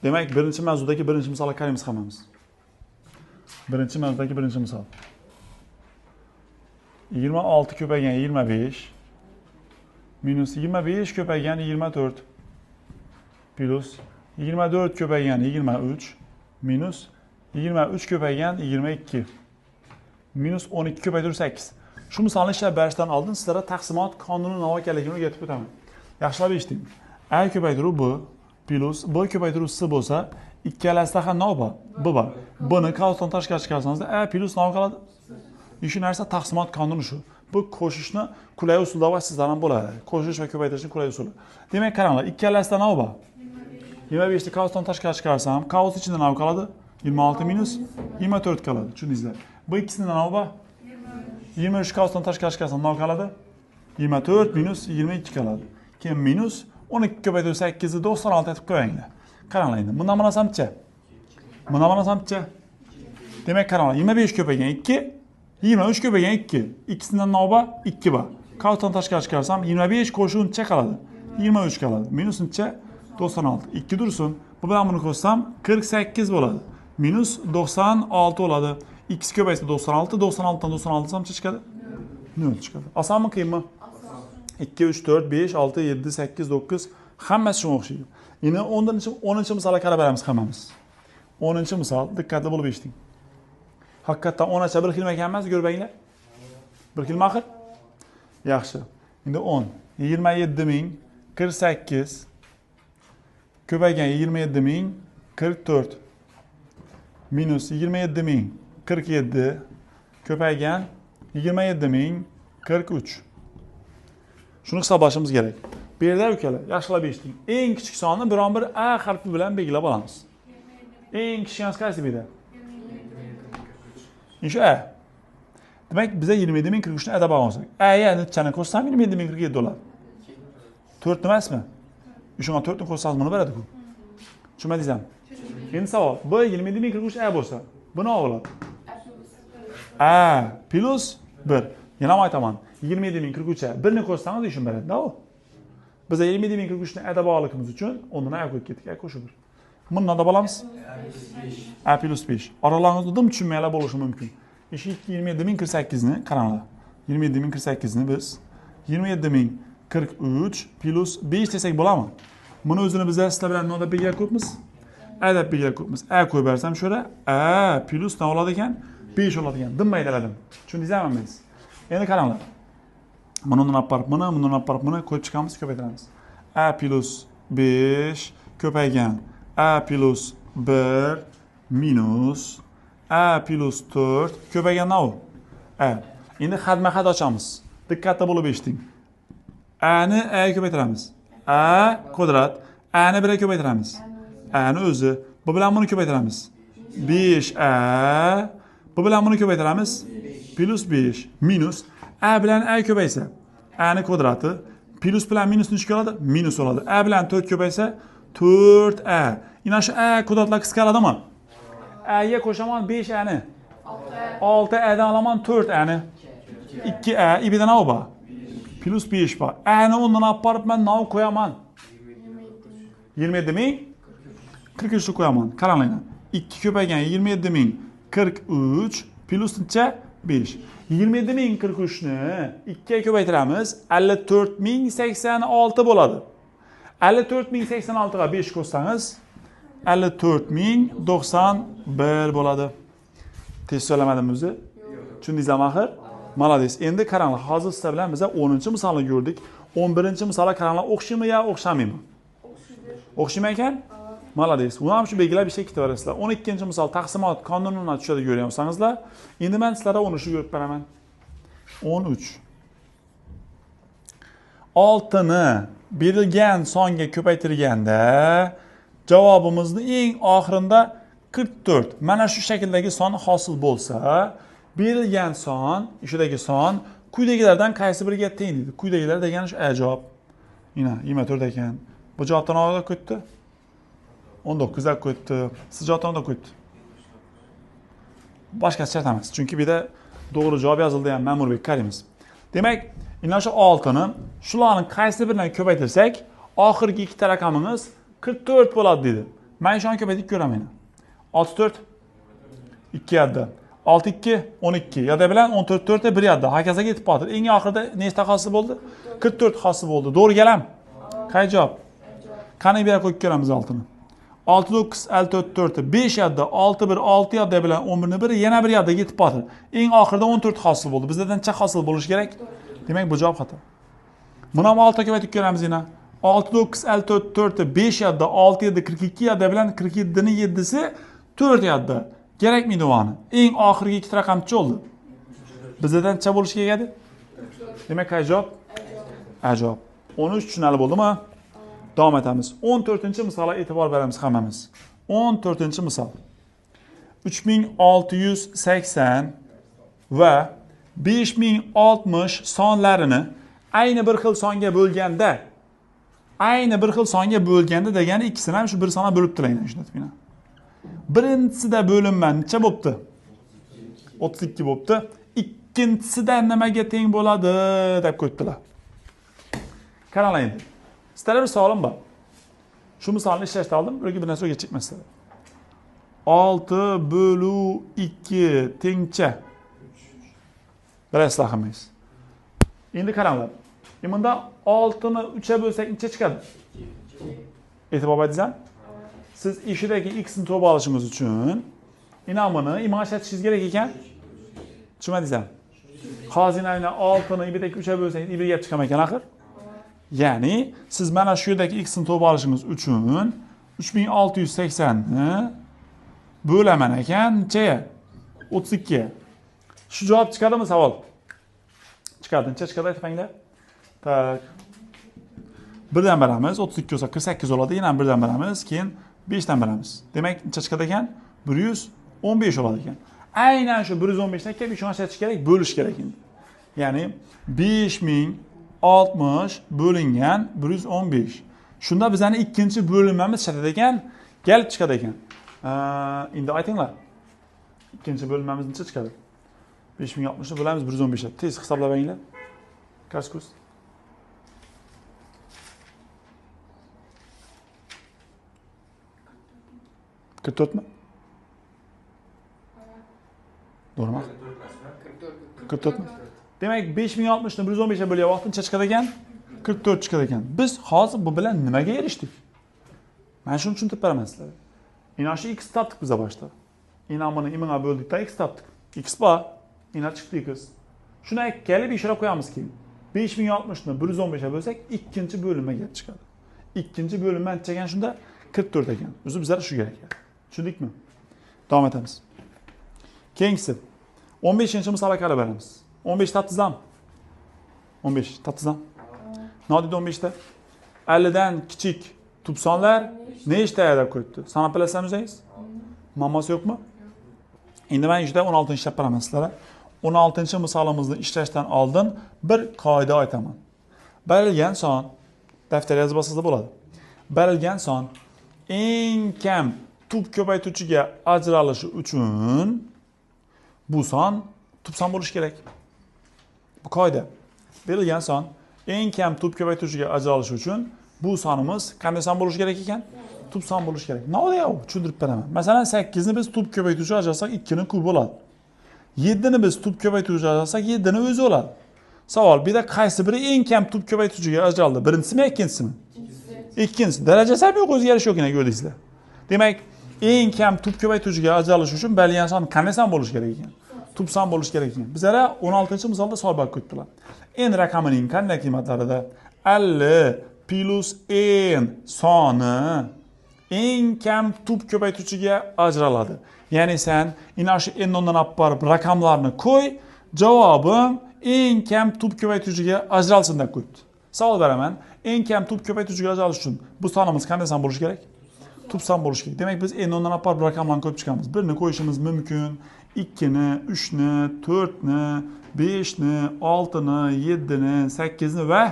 Demak, birinchi mavzudagi birinchi misolga qaraymiz hammamiz. Birinchi mavzudagi birinchi misol. 26 ko'paygan 25 minus 25 ko'paygan 24 plus 24 ko'paygan 23 minus 23 ko'paygan 22 minus 12 ko'paytirib 8. Shu misolni ishlab berishdan oldin sizlarga taqsimot qonuni nima ekanligini o'rgatib o'taman. Yaxshilab eshiting. A ko'paytiruv B plus B ko'paytiruv C bo'lsa, ikkalasida ham nima bor? B bor. Buni qavsdan tashqari chiqarsangiz A plus nima qoladi? Shu narsa taqsimot qonuni shu. Bu qo'shishni qulay usulda va sizlar ham bo'ladi. Qo'shish va ko'paytirishning qulay usuli. Demak, qaranglar, ikkalasida nima bor? 25 ni qavsdan tashqari chiqarsam, qavs ichida nima qoladi? 26 minus 24 qoladi. Tushundingizlar? Bu ikkisidan nima bor? 23 qavsdan tashqari chiqarsam nima qoladi? 24 minus 22 qoladi. Keyin minus 12 ko'paytirib 8 ni 96 etib qo'yinglar. Qaranglar endi. Bundan munosabatcha. Bundan munosabatcha. Demak, qaranglar, 25 ko'paygan 2, 23 ko'paygan 2. Ikkisidan nima bor? 2 bor. Qavsdan tashqari chiqarsam 25 qo'shuncha qoladi. 23 qoladi. Minusuncha 96. 2 dursin. Bu bilan buni qo'shsam 48 bo'ladi. Minus 96 bo'ladi. X ko'paysa 96, 96 dan 96 samcha chiqadi. 0 chiqadi. Osonmi, qiyinmi? 2, 3, 4, 5, 6, 7, 8, 9 hammasi shunga o'xshaydi. Endi 10-misolga qarab beramiz hammamiz. 10-misol, diqqatli bo'lib eshiting. Haqiqatan 10 bir xilma ekan emas, ko'ribanglar. Bir xilma axir? Yaxshi. Endi 10, 27048 ko'paygan 27044 minus 27047 ko'paygan 27043. Shuni hisoblashimiz kerak. Bu yerda ukalar, yaxshilab eshiting. Eng kichik sonni biron-bir A harfi bilan belgilab olamiz. Eng kichik qaysi bu yerda? Shu A. Demak, biza 27043 ni adab olsak, A ya nechani qo'shsam 27047 bo'ladi. 4 emasmi? Shunga 4 ni qo'shsangiz buni beradi-ku. Tushunmadingizmi? Endi savol, bu 27043 A bo'lsa, bu nima bo'ladi? A plus 1. Yana ham aytaman, 27043 A 1 ni qo'shsangiz ishim beradi-da u. Biz 27043 ni adab olishimiz uchun o'rnidan A qo'yib ketdik, A qo'shib 1. Buni nima deb olamiz? A plus 5. Oralaringizda dim tushunmaylar bo'lishi mumkin. Ish 27048 ni qaranglar. 27048 ni biz 27043 plus 5 desak bo'ladimi? Buni o'zini biz sizlar bilan nima deb belgilab ko'pmiz? A deb belgilab ko'pmiz. A qo'yib bersam shura A plus nima bo'ladi ekan? 5 bo'ladi ekan. Dim maydaladim. Tushundingizmi men? Endi qaranglar. Bundan olib buni, bundan olib buni qo'yib chiqamiz, ko'paytiramiz. A plus 5 ko'paygan A plus 1 minus A plus 4 ko'paygan nima u? A. Endi xadma-xad ochamiz. Diqqatli bo'lib eshiting. A ni A ga ko'paytiramiz. A kvadrat. A ni 1 ga ko'paytiramiz. A ni o'zi. Bu bilan buni ko'paytiramiz. 5A. Bu bilan buni ko'paytiramiz. Plus 5 minus A bilan A ko'paysa, A ni kvadrati plus bilan minusni ichiga oladi, minus bo'ladi. A bilan 4 ko'paysa 4A. Ina shu A kvadratlar qisqaradimi? A ga qo'shaman 5A ni. 6A dan olaman 4A ni. 2A ibidan nima bor? Plus 5 bor. A ni o'rnidan olib borib men nima qo'yaman? 27043 qo'yaman. Qaranglar. 2 ko'paygan 27043 plus necha? 5. 27043 ni 2 ga ko'paytiramiz, 54086 bo'ladi. 54086 ga 5 qo'shsangiz 54091 bo'ladi. Tez so'lamadim o'zi? Tushundingizmi axir? Malades. Endi qaranglar, hozir sizlar bilan biz 10-misolni ko'rdik. 11-misolga qaranglar, o'xshaymi yo o'xshamaymi? O'xshaymi ekan? Malades. Uni ham shu belgilab ishga ketaverasizlar. 12-misol taqsimot qonunini tushada ko'ryapsangizlar, endi men sizlarga 13 ni ko'rib beraman. 13. 6 ni berilgan songa ko'paytirganda javobimizni eng oxirinda 44. Mana shu shakldagi son hosil bo'lsa, berilgan son, ishidagi son quyidagilardan qaysi biriga teng deydi. Quyidagilar degani shu A javob. Mana 24 ekan. Bu javobdan oldin ketdi. 19 ga qo'yibdi. Siz javobdan qo'yibdi. Boshqacha aytamiz. Chunki bu yerda to'g'ri javob yozildi ham Ma'murbek qaraymiz. Demak, ina shu 6 ni shularning qaysi biridan ko'paytirsak, oxirgi ikkita raqamimiz 44 bo'ladi dedi. Men şu an ko'paytirib ko'raman. 64 2 yadda. 62 12 yada bilan 14 4 1 yadda. Hokazoga yetib qoldi. Eng oxirida nechta hosil bo'ldi? 44 hosil bo'ldi. To'g'ri kelam. Qay javob? Qani bir qo'yib ko'ramiz altini. 69 54 4 5 yadda 6 1 6 yadda bilan 11 ni 1 yana bir yadda yetib qoldi. Eng oxirida 14 hosil bo'ldi. Bizdan necha hosil bo'lishi kerak? Demak bu javob xato. Buni ham 6 ga ko'paytirib ko'ramiz yana. 69 54 4 5 yadda 6 7 42 yadda bilan 47 ni 7si 4 yadda. Kerakmidi buni? Eng oxirgi ikkita raqam necha bo'ldi? Bizdan necha bo'lishi kerak edi? Demak qay javob? A javob. 13 tushunarli bo'ldimi? Davom etamiz. 14-misolga e'tibor beramiz hammamiz. 14-misol. 3680 va 5060 sonlarini ayni bir xil songa bo'lganda, degani ikkisini ham shu bir sona bo'lib tilayman shunday. Birinchisida bo'linma necha bo'pti? 32 bo'pti. Ikkinchisida nimaga teng bo'ladi deb qo'yibdilar. Qaranglar endi. Sizlarga bir savolim bor. Shu misolni ishlashda oldim, yoki bir narsa o'rgatchikmasdan. 6/2 tengcha. Bilasizlar hammangiz. Endi qaranglar. Bunda 6 ni 3 ga bo'lsak necha chiqadi? E'tibor berdingizmi? Siz ishidagi x ni topib olishingiz uchun inamini imashlashingiz kerak ekan. Tushunmadingizmi? Hozir aynan 6 ni 1 ga 3 ga bo'lsangiz 1 ga chiqar ekan axir. Ya'ni siz mana shu yerdagi x ni topib olishingiz uchun 3680 ni bo'laman ekan nechaga? 32 ga. Shu javob chiqadimi savol? Chiqadi. Necha chiqadi aytmanglar? Tak. Birdan beramiz. 32 bo'lsa 48 bo'ladi. Yana birdan beramiz, keyin 5 dan beramiz. Demak, necha chiqadi ekan? 115 bo'ladi ekan. Aynan shu 115 dan kelib ishonchish kerak, bo'lish kerak endi. Ya'ni 5060 bo'lingan 115. Shunda bizning ikkinchi bo'linmamiz chiqadi ekan, kelib chiqadi ekan. Endi aytinglar. Ikkinchi bo'linmamiz necha chiqadi? 5060 ni bo'lamiz 115 ga. Tez hisoblab olinglar. Qancha kurs? To'rtmi? To'g'rimi? 44 mi? Demak 5060 ni 115 ga bo'lyapti, necha chiqadi ekan? 44 chiqadi ekan. Biz hozir bu bilan nimaga erishdik? Men shuni tushuntirib beraman sizlarga. Ina shu x topdik biz boshda. Inamini imga bo'ldikda x topdik. X bor, ina chiqdi x. Shuni kelib ishora qo'yamiz keyin. 5060 ni 115 ga bo'lsak, ikkinchi bo'linma kelib chiqadi. Ikkinchi bo'linma necha ekan shunda? 44 ekan. O'zi bizlar shu kerak ekan. Tushundikmi? Davom etamiz. Keyingisi 15-misolga qarab beramiz. 15 topdingizmi? 15 topdingizmi? Nima dedi 15 da? 50 dan kichik tub sonlar nechta deb qo'yibdi? Sanab bilasizmi o'zingiz? Muammosi yo'qmi? Endi men ishda 16-chi ishlab beraman sizlarga. 16-chi misolimizni ishlashdan oldin bir qoida aytaman. Berilgan son daftarga yozib olsangiz bo'ladi. Berilgan son eng kam tub ko'paytuvchiga ajralishi uchun bu son tub son bo'lishi kerak. Bu qoida. Berilgan son eng kam tub ko'paytuvchiga ajralishi uchun bu sonimiz qanday son bo'lishi kerak ekan? Tub son bo'lishi kerak. Nima deyapti? Tushuntirib beraman. Masalan, 8 ni biz tub ko'paytuvchiga ajratsak 2 ni kubi bo'ladi. 7 ni biz tub ko'paytuvchiga ajratsak 7 ni o'zi bo'ladi. Savol, bu yerda qaysi biri eng kam tub ko'paytuvchiga ajraldi? Birinchisimi, ikkinchisimi? Ikkinchisi. Darajasi ham yo'q, o'zgarish yo'q ekan, ko'rdingizlar. Demak, eng kam tub ko'paytuvchiga ajralish uchun berilgan son qanday son bo'lishi kerak ekan? Tub son bo'lishi kerak ekan. Bizlar 16-misolda savol berib qo'yibdilar. N raqamining qanday qiymatlarida 50 plus n soni eng kam tub ko'paytuvchiga ajraladi. Ya'ni sen ina shu n o'rnidan olib borib raqamlarni qo'y, javobim eng kam tub ko'paytuvchiga ajralsin deb qo'yibdi. Savol beraman, eng kam tub ko'paytuvchiga ajralish uchun bu sonimiz qanday son bo'lishi kerak? Tub son bo'lishi kerak. Demak, biz n o'rnidan olib borib raqamlarni qo'yib chiqamiz. 1 ni qo'yishimiz mumkin, 2 ni, 3 ni, 4 ni, 5 ni, 6 ni, 7 ni, 8 ni va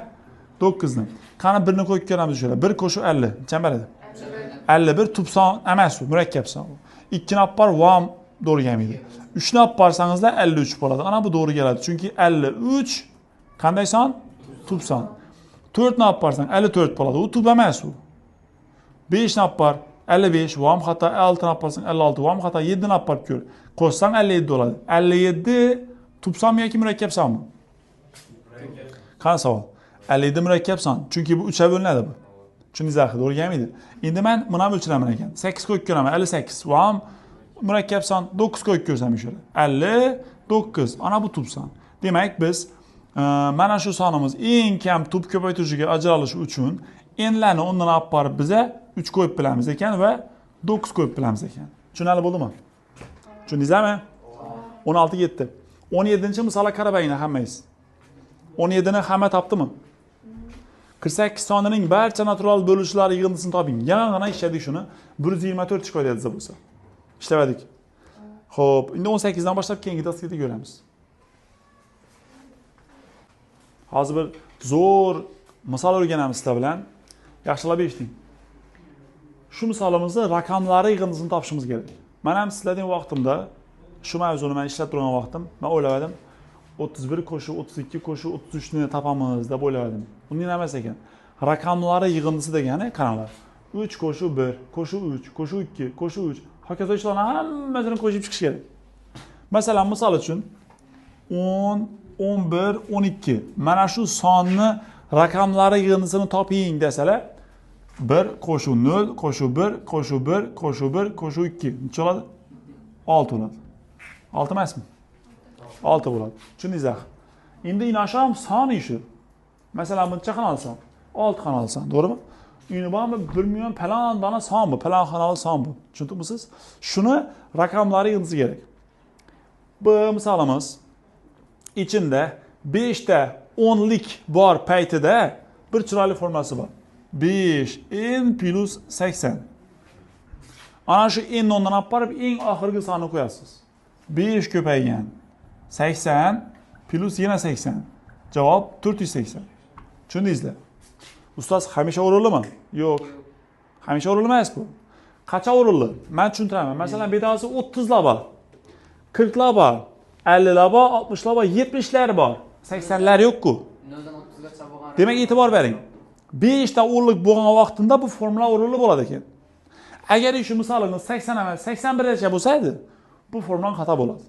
9 ni. Qani 1 ni qo'yib ko'ramiz shuna. 1 qo'shib 50. Necha beradi? 51 tub son emas bu, murakkab son. 2 ni olib borib vam to'g'ri kelmaydi. 3 ni olib borsangizlar 53 bo'ladi. Ana bu to'g'ri keladi. Chunki 53 qanday son? Tub son. 4 ni olib borsang 54 bo'ladi. U tub emas u. 5 ni olib bor 55 vam xato 6 yaparsın 56 vam xato 7 yapıp gör. Koşsan 57 oladı. 57 tupsam yoki murakkabsanmi? Qani savol? 57 murakkabsan. Chunki bu 3 ga bo'linadi bu. Tushundingiz axir, o'rganmaydi. Endi men buni ham o'chiraman ekan. 8 qo'yib ko'raman. 58 vam murakkabsan 9 qo'yib ko'rsam o'sha. 59. Ana bu tupsan. Demak biz mana shu sonimiz eng kam tup ko'paytiruvchiga ajralishi uchun enlarni o'ndan olib borib biza 3 qo'yib bilamiz ekan va 9 qo'yib bilamiz ekan. Tushunarli bo'ldimi? Tushundingizmi? 16 yetdi. 17-misolga qarab ayting hammangiz. 17 ni hamma topdimi? 48 sonining barcha natural bo'lishlari yig'indisini toping. Yana ishladik shuni. 124 chiqadi desa bo'lsa. Ishladik. Xo'p, endi 18 dan boshlab keyingi darsda ko'ramiz. Hozir bir zo'r misol o'rganamiz sizlar bilan. Yaxshilab eshiting. Shu misolimizni raqamlari yig'indisini topishimiz kerak. Men ham sizlarning vaqtimda shu mavzuni men ishlab turgan vaqtim, men o'yladim 31 qo'shuv 32 qo'shuv 33 ni topamiz deb o'yladim. Uning emas ekan. Raqamlari yig'indisi degani qaranglar. 3 qo'shuv 1, qo'shuv 3, qo'shuv 2, qo'shuv 3. Hokazo ishlarni hammasini qo'shib chiqish kerak. Masalan, misol uchun 10, 11, 12. Mana shu sonni raqamlari yig'indisini toping desalar, 1 qo'shuv 0, qo'shuv 1, qo'shuv 1, qo'shuv 1, qo'shuv 2. Necha bo'ladi? 6 bo'ladi. 6 emasmi? 6 bo'ladi. Tushundingiz axir. Endi inasham son ishi. Masalan, buncha qana olsam, 6 qana olsam, to'g'rimi? Uni bormi 1 million palon dona son bu, palon xonali son bu. Tushundingizmi? Shuni raqamlari yig'indisi kerak. Bu misolimiz içinde 5 ta 10'lik bor paytida bir chiroyli formulasi bor. 5 n plus 80. Ana shu n o'ndan olib borib eng oxirgi sonni qo'yasiz. 5 ko'paygan 80 plus yana 80. Javob 480. Tushundingizlar? Ustoz hamisha o'rinlimi? Yo'q. Hamisha o'rinli emas bu. Qancha o'rinli? Men tushuntiraman. Masalan, bedasi 30 lar bor. 40 lar bor. 50 lar bor, 60 lar bor, 70 lar bor. 80 lar yo'q-ku. 0dan 30gacha bo'lgan. Demak, e'tibor bering. 5 ta o'nlik bo'lgan vaqtida bu formula o'rinli bo'ladi ekan. Agar shu misolini 80 emas, 81 gacha bo'lsa edi, bu formula xato bo'ladi.